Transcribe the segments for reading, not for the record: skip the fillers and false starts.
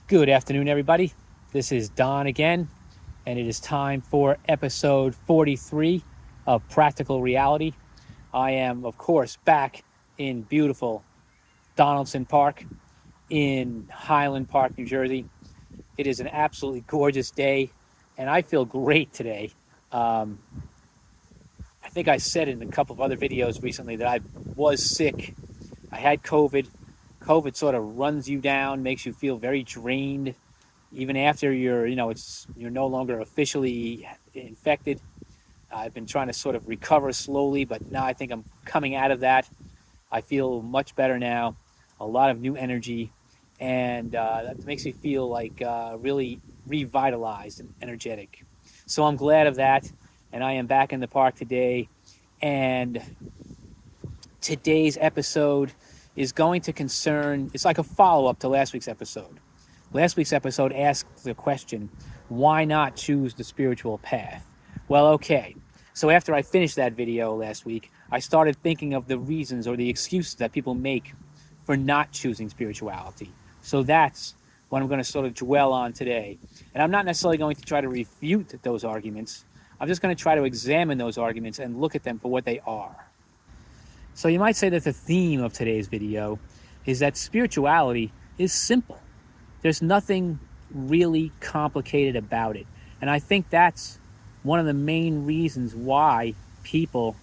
Good afternoon, everybody. This is Don again, and it is time for episode 43 of Practical Reality. I am, of course, back in beautiful Donaldson Park in Highland Park, New Jersey. It is an absolutely gorgeous day, and I feel great today. Um, I think I said in a couple of other videos recently that I was sick. I had COVID. COVID sort of runs you down, makes you feel very drained even after you're no longer officially infected. I've been trying to sort of recover slowly, but now I think I'm coming out of that. I feel much better now, a lot of new energy, and that makes me feel like really revitalized and energetic. So I'm glad of that, and I am back in the park today. And today's episode is going to concern, it's like a follow up to last week's episode. Last week's episode asked the question, why not choose the spiritual path? Well, okay. So after I finished that video last week, I started thinking of the reasons or the excuses that people make for not choosing spirituality. So that's what I'm going to sort of dwell on today. And I'm not necessarily going to try to refute those arguments. I'm just going to try to examine those arguments and look at them for what they are. So you might say that the theme of today's video is that spirituality is simple. There's nothing really complicated about it. And I think that's one of the main reasons why people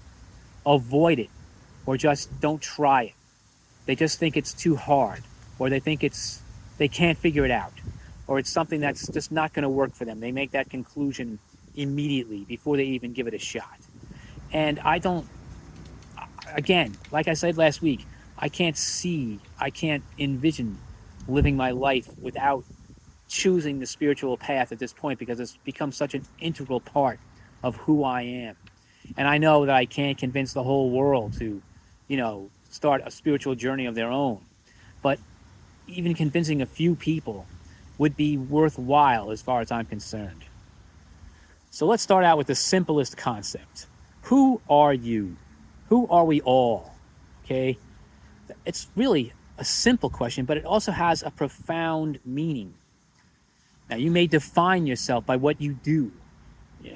avoid it or just don't try it. They just think it's too hard, or they think they can't figure it out, or it's something that's just not going to work for them. They make that conclusion immediately before they even give it a shot. And I don't, again, like I said last week, I can't envision living my life without choosing the spiritual path at this point, because it's become such an integral part of who I am. And I know that I can't convince the whole world to, start a spiritual journey of their own. But even convincing a few people would be worthwhile as far as I'm concerned. So let's start out with the simplest concept. Who are you? Who are we all? Okay? It's really a simple question, but it also has a profound meaning. Now, you may define yourself by what you do.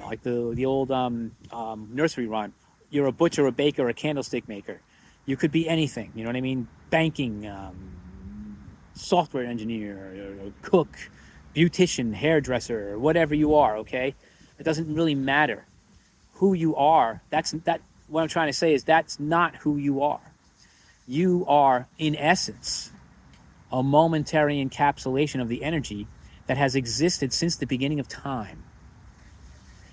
Like the old nursery rhyme. You're a butcher, a baker, a candlestick maker. You could be anything, you know what I mean? Banking, software engineer, cook, beautician, hairdresser, whatever you are, okay? It doesn't really matter who you are. What I'm trying to say is that's not who you are. You are, in essence, a momentary encapsulation of the energy that has existed since the beginning of time.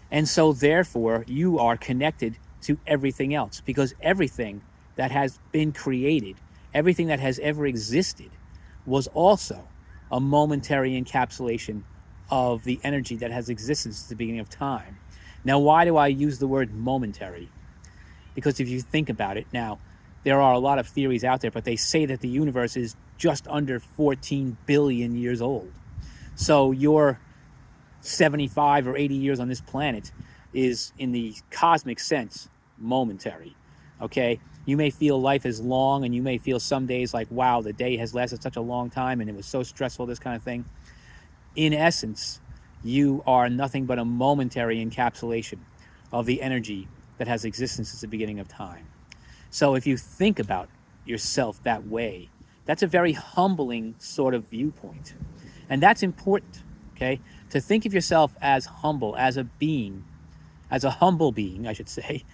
And so, therefore, you are connected to everything else, because everything that has been created, everything that has ever existed, was also a momentary encapsulation of the energy that has existed since the beginning of time. Now, why do I use the word momentary? Because if you think about it, now, there are a lot of theories out there, but they say that the universe is just under 14 billion years old. So your 75 or 80 years on this planet is, in the cosmic sense, momentary. Okay? You may feel life is long, and you may feel some days like, wow, the day has lasted such a long time and it was so stressful, this kind of thing. In essence, you are nothing but a momentary encapsulation of the energy that has existed since the beginning of time. So if you think about yourself that way, that's a very humbling sort of viewpoint. And that's important, okay? To think of yourself as humble, as a humble being, I should say,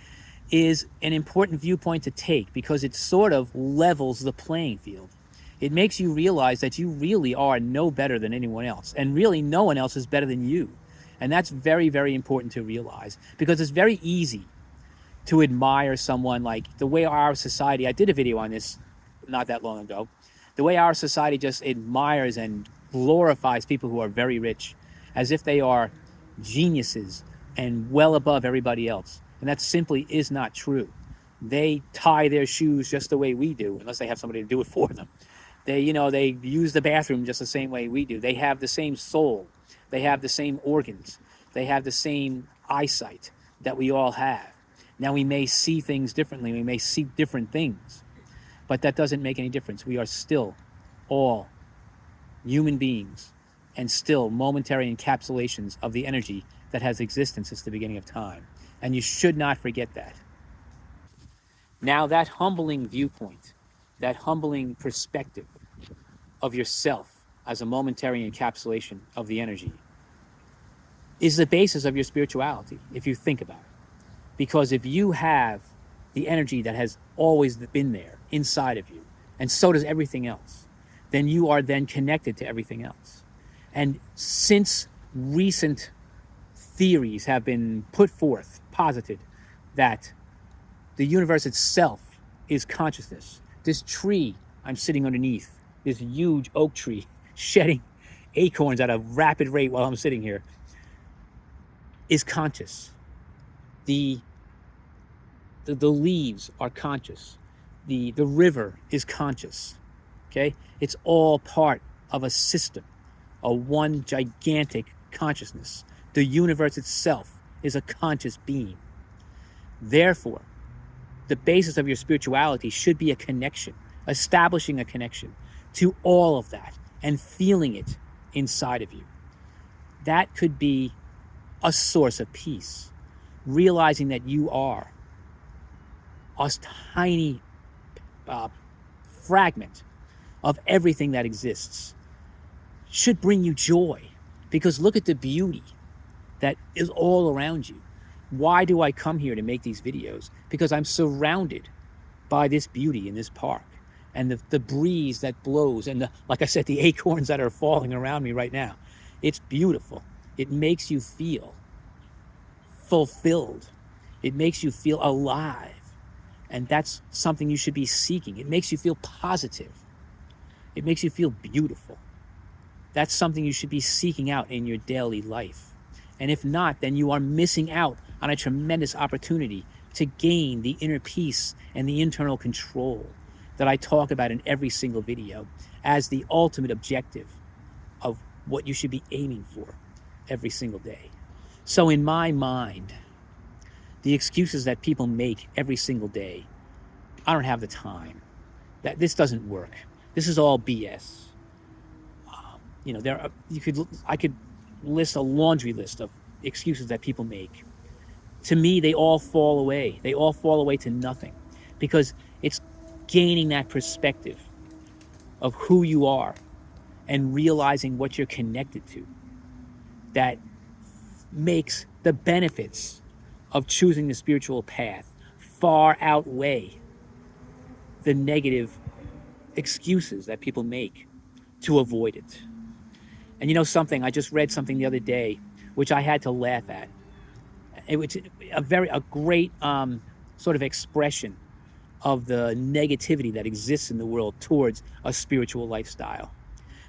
is an important viewpoint to take, because it sort of levels the playing field. It makes you realize that you really are no better than anyone else, and really no one else is better than you. And that's very, very important to realize, because it's very easy to admire someone, like the way our society, I did a video on this not that long ago, the way our society just admires and glorifies people who are very rich as if they are geniuses and well above everybody else. And that simply is not true. They tie their shoes just the way we do, unless they have somebody to do it for them. They use the bathroom just the same way we do. They have the same soul. They have the same organs. They have the same eyesight that we all have. Now, we may see things differently. We may see different things, but that doesn't make any difference. We are still all human beings and still momentary encapsulations of the energy that has existence since the beginning of time. And you should not forget that. Now, that humbling viewpoint, that humbling perspective of yourself as a momentary encapsulation of the energy is the basis of your spirituality, if you think about it. Because if you have the energy that has always been there inside of you, and so does everything else, then you are then connected to everything else. And since recent theories have been put forth, posited, that the universe itself is consciousness, this tree I'm sitting underneath, this huge oak tree shedding acorns at a rapid rate while I'm sitting here, is conscious. The leaves are conscious. The river is conscious. Okay? It's all part of a system, a one gigantic consciousness. The universe itself is a conscious being. Therefore, the basis of your spirituality should be a connection, establishing a connection to all of that and feeling it inside of you. That could be a source of peace, realizing that you are a tiny fragment of everything that exists should bring you joy, because look at the beauty that is all around you. Why do I come here to make these videos? Because I'm surrounded by this beauty in this park, and the breeze that blows, and like I said, the acorns that are falling around me right now. It's beautiful. It makes you feel fulfilled. It makes you feel alive. And that's something you should be seeking. It makes you feel positive. It makes you feel beautiful. That's something you should be seeking out in your daily life. And if not, then you are missing out on a tremendous opportunity to gain the inner peace and the internal control that I talk about in every single video as the ultimate objective of what you should be aiming for every single day. So in my mind, the excuses that people make every single day, I don't have the time. That this doesn't work. This is all BS. I could list a laundry list of excuses that people make. To me, they all fall away. They all fall away to nothing, because it's gaining that perspective of who you are and realizing what you're connected to that makes the benefits of choosing the spiritual path far outweigh the negative excuses that people make to avoid it. And you know something, I just read something the other day which I had to laugh at. It was a great sort of expression of the negativity that exists in the world towards a spiritual lifestyle.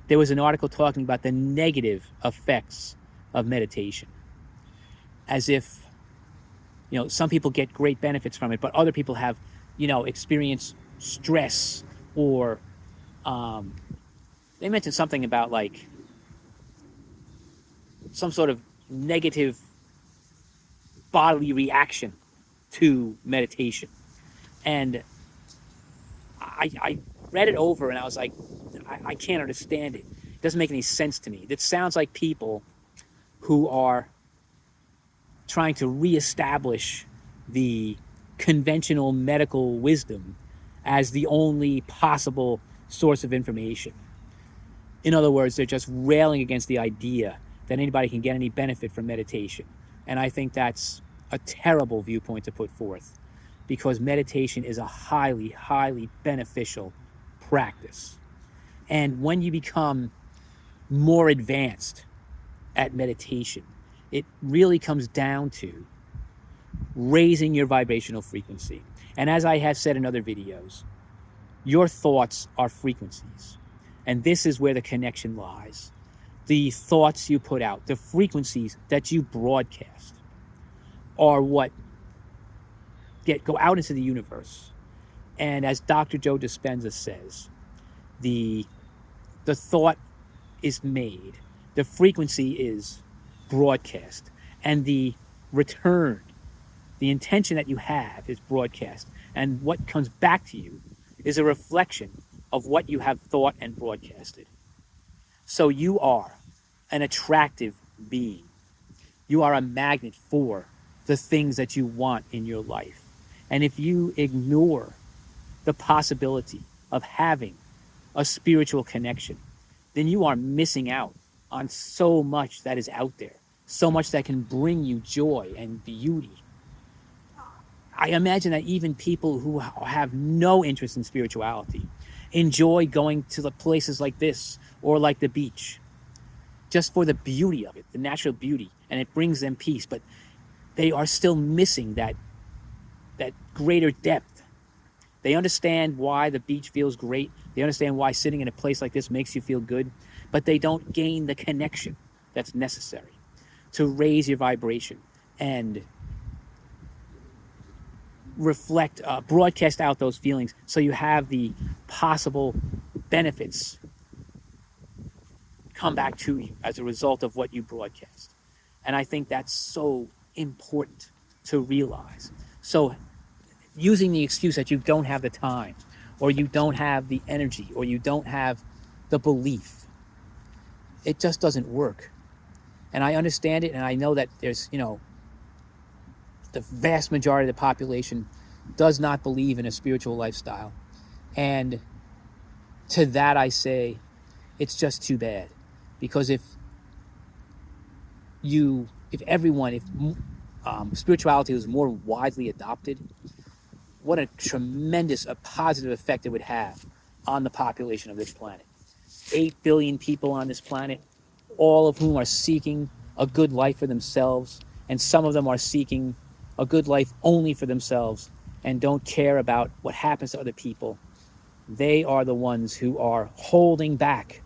There was an article talking about the negative effects of meditation, as if, some people get great benefits from it, but other people have, experienced stress, or they mentioned something about like some sort of negative bodily reaction to meditation. And I read it over and I was like, I can't understand it. It doesn't make any sense to me. It sounds like people who are trying to reestablish the conventional medical wisdom as the only possible source of information. In other words, they're just railing against the idea that anybody can get any benefit from meditation. And I think that's a terrible viewpoint to put forth, because meditation is a highly, highly beneficial practice. And when you become more advanced at meditation, it really comes down to raising your vibrational frequency. And as I have said in other videos, your thoughts are frequencies. And this is where the connection lies. The thoughts you put out, the frequencies that you broadcast, are what go out into the universe. And as Dr. Joe Dispenza says, the thought is made, the frequency is broadcast, and the return, the intention that you have, is broadcast. And what comes back to you is a reflection of what you have thought and broadcasted. So you are an attractive being. You are a magnet for the things that you want in your life. And if you ignore the possibility of having a spiritual connection, then you are missing out on so much that is out there, so much that can bring you joy and beauty. I imagine that even people who have no interest in spirituality enjoy going to the places like this or like the beach just for the beauty of it, the natural beauty, and it brings them peace. But they are still missing that greater depth. They understand why the beach feels great. They understand why sitting in a place like this makes you feel good, but they don't gain the connection that's necessary to raise your vibration and reflect, broadcast out those feelings so you have the possible benefits come back to you as a result of what you broadcast. And I think that's so important to realize. So using the excuse that you don't have the time, or you don't have the energy, or you don't have the belief, it just doesn't work. And I understand it, and I know that there's, the vast majority of the population does not believe in a spiritual lifestyle. And to that I say, it's just too bad. Because if spirituality was more widely adopted, what a tremendous, a positive effect it would have on the population of this planet. 8 billion people on this planet, all of whom are seeking a good life for themselves, and some of them are seeking a good life only for themselves and don't care about what happens to other people. They are the ones who are holding back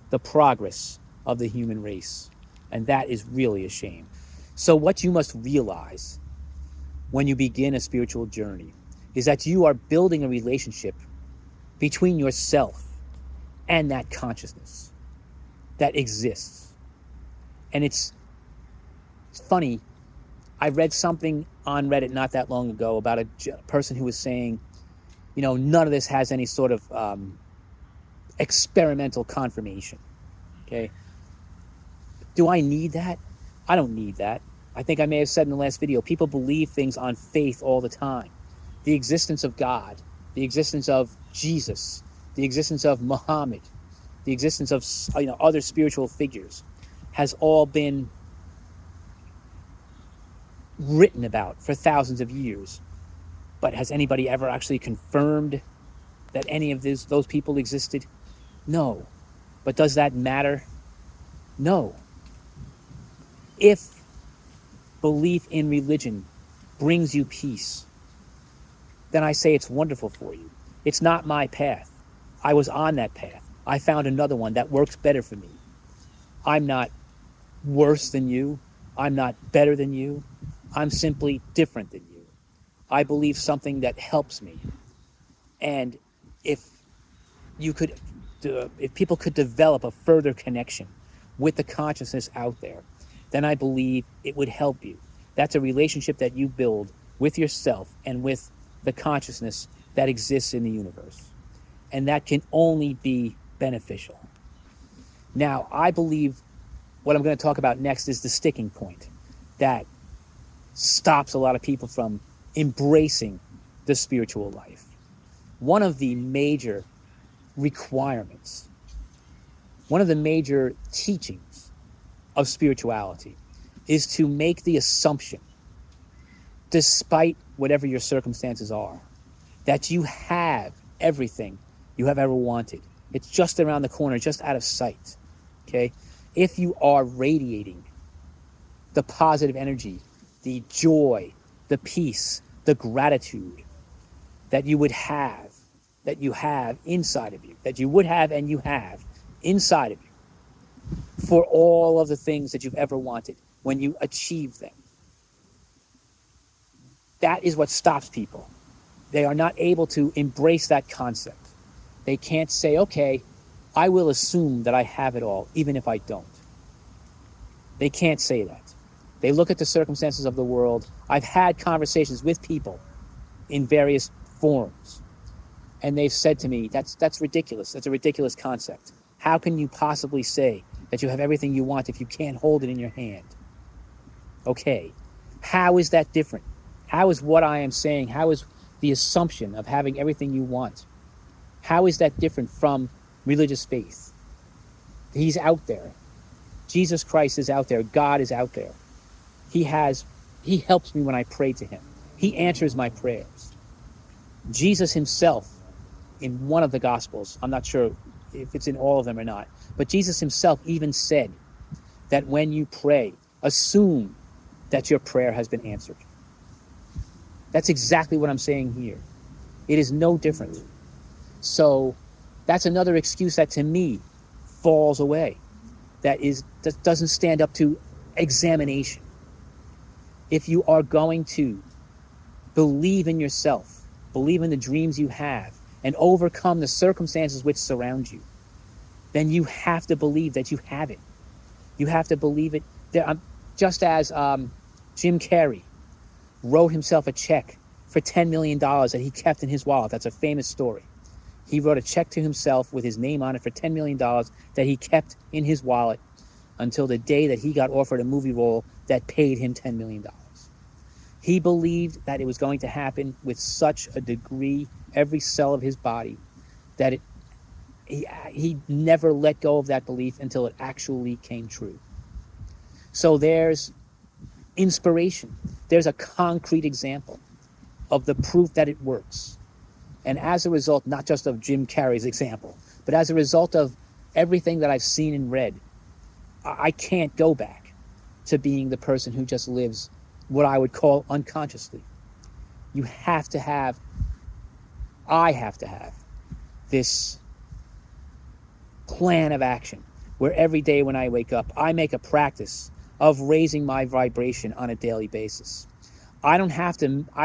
the progress of the human race. And that is really a shame. So what you must realize when you begin a spiritual journey is that you are building a relationship between yourself and that consciousness that exists. And it's funny, I read something on Reddit not that long ago about a person who was saying, none of this has any sort of experimental confirmation. Okay? Do I need that? I don't need that. I think I may have said in the last video, people believe things on faith all the time. The existence of God, the existence of Jesus, the existence of Muhammad, the existence of other spiritual figures has all been written about for thousands of years. But has anybody ever actually confirmed that any of those people existed? No. But does that matter? No. If belief in religion brings you peace, then I say it's wonderful for you. It's not my path. I was on that path. I found another one that works better for me. I'm not worse than you. I'm not better than you. I'm simply different than you. I believe something that helps me. And if people could develop a further connection with the consciousness out there, then I believe it would help you. That's a relationship that you build with yourself and with the consciousness that exists in the universe. And that can only be beneficial. Now, I believe what I'm going to talk about next is the sticking point that stops a lot of people from embracing the spiritual life. One of the major requirements, one of the major teachings of spirituality is to make the assumption, despite whatever your circumstances are, that you have everything you have ever wanted. It's just around the corner, just out of sight. Okay? If you are radiating the positive energy, the joy, the peace, the gratitude that you would have, that you have inside of you, that you would have and you have inside of you for all of the things that you've ever wanted when you achieve them. That is what stops people. They are not able to embrace that concept. They can't say, okay, I will assume that I have it all, even if I don't. They can't say that. They look at the circumstances of the world. I've had conversations with people in various forums, and they've said to me, that's ridiculous. That's a ridiculous concept. How can you possibly say that you have everything you want if you can't hold it in your hand? Okay, how is that different? How is what I am saying, how is the assumption of having everything you want, how is that different from religious faith? He's out there. Jesus Christ is out there. God is out there. He helps me when I pray to him. He answers my prayers. Jesus himself, in one of the Gospels, I'm not sure if it's in all of them or not, but Jesus himself even said that when you pray, assume that your prayer has been answered. That's exactly what I'm saying here. It is no different. So that's another excuse that to me falls away, that doesn't stand up to examination. If you are going to believe in yourself, believe in the dreams you have, and overcome the circumstances which surround you, then you have to believe that you have it. You have to believe it. Just as Jim Carrey wrote himself a check for $10 million that he kept in his wallet. That's a famous story. He wrote a check to himself with his name on it for $10 million that he kept in his wallet until the day that he got offered a movie role that paid him $10 million. He believed that it was going to happen with such a degree, every cell of his body, that he never let go of that belief until it actually came true. So there's inspiration. There's a concrete example of the proof that it works. And as a result, not just of Jim Carrey's example, but as a result of everything that I've seen and read, I can't go back to being the person who just lives what I would call unconsciously. I have to have this plan of action where every day when I wake up, I make a practice of raising my vibration on a daily basis. I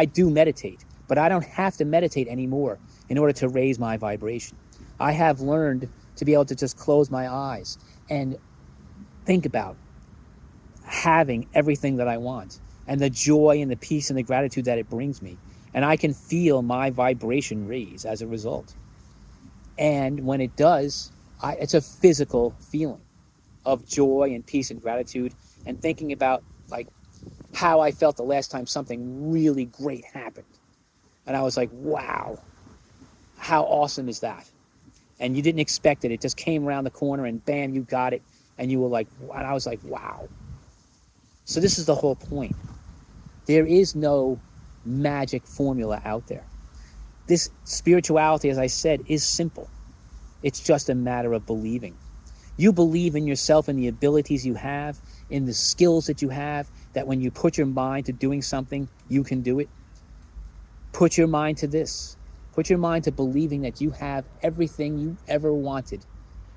do meditate, but I don't have to meditate anymore in order to raise my vibration. I have learned to be able to just close my eyes and think about having everything that I want and the joy and the peace and the gratitude that it brings me. And I can feel my vibration raise as a result. And when it does, it's a physical feeling of joy and peace and gratitude, and thinking about like how I felt the last time something really great happened. And I was like, wow, how awesome is that? And you didn't expect it. It just came around the corner and bam, you got it. And you were like, and I was like, wow. So this is the whole point. There is no magic formula out there. This spirituality, as I said, is simple. It's just a matter of believing. You believe in yourself and the abilities you have, in the skills that you have, that when you put your mind to doing something, you can do it. Put your mind to this. Put your mind to believing that you have everything you ever wanted,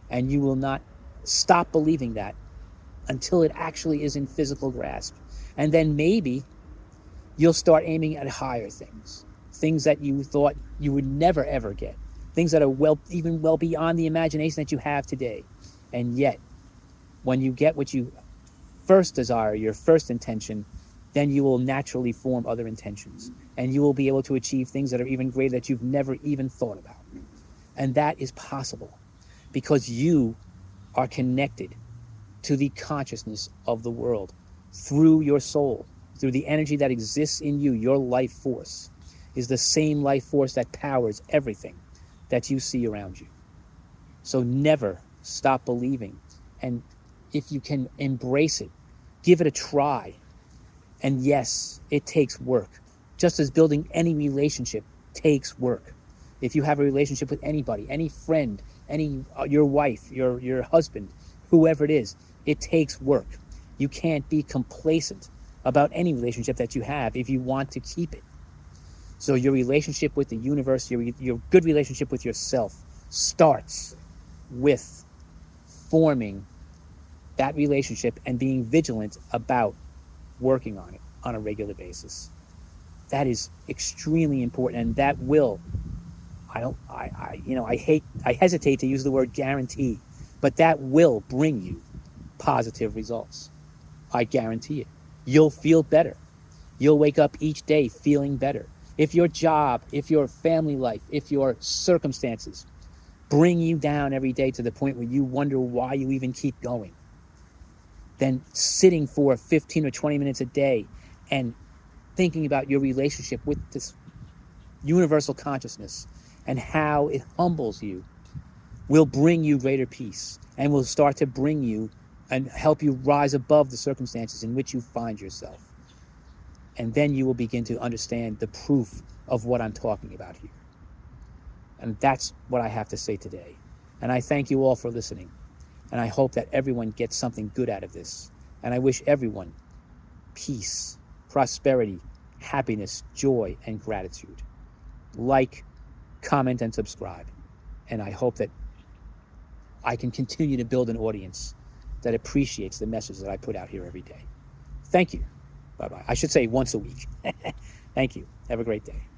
and you will not stop believing that until it actually is in physical grasp. And then maybe you'll start aiming at higher things that you thought you would never ever get, things that are well beyond the imagination that you have today. And yet, when you get what you first desire, your first intention, then you will naturally form other intentions, and you will be able to achieve things that are even greater that you've never even thought about. And that is possible because you are connected to the consciousness of the world through your soul, through the energy that exists in you. Your life force is the same life force that powers everything that you see around you. So never stop believing. And if you can embrace it, give it a try. And yes, it takes work. Just as building any relationship takes work. If you have a relationship with anybody, any friend, your wife, your husband, whoever it is, it takes work. You can't be complacent about any relationship that you have if you want to keep it. So your relationship with the universe, your good relationship with yourself starts with forming that relationship and being vigilant about working on it on a regular basis. That is extremely important, and that will, I hesitate to use the word guarantee, but that will bring you positive results. I guarantee it. You'll feel better. You'll wake up each day feeling better. If your job, if your family life, if your circumstances bring you down every day to the point where you wonder why you even keep going, then sitting for 15 or 20 minutes a day and thinking about your relationship with this universal consciousness and how it humbles you will bring you greater peace and will start to bring you and help you rise above the circumstances in which you find yourself. And then you will begin to understand the proof of what I'm talking about here. And that's what I have to say today. And I thank you all for listening. And I hope that everyone gets something good out of this. And I wish everyone peace, prosperity, happiness, joy, and gratitude. Like, comment, and subscribe. And I hope that I can continue to build an audience that appreciates the message that I put out here every day. Thank you. Bye-bye. I should say once a week. Thank you. Have a great day.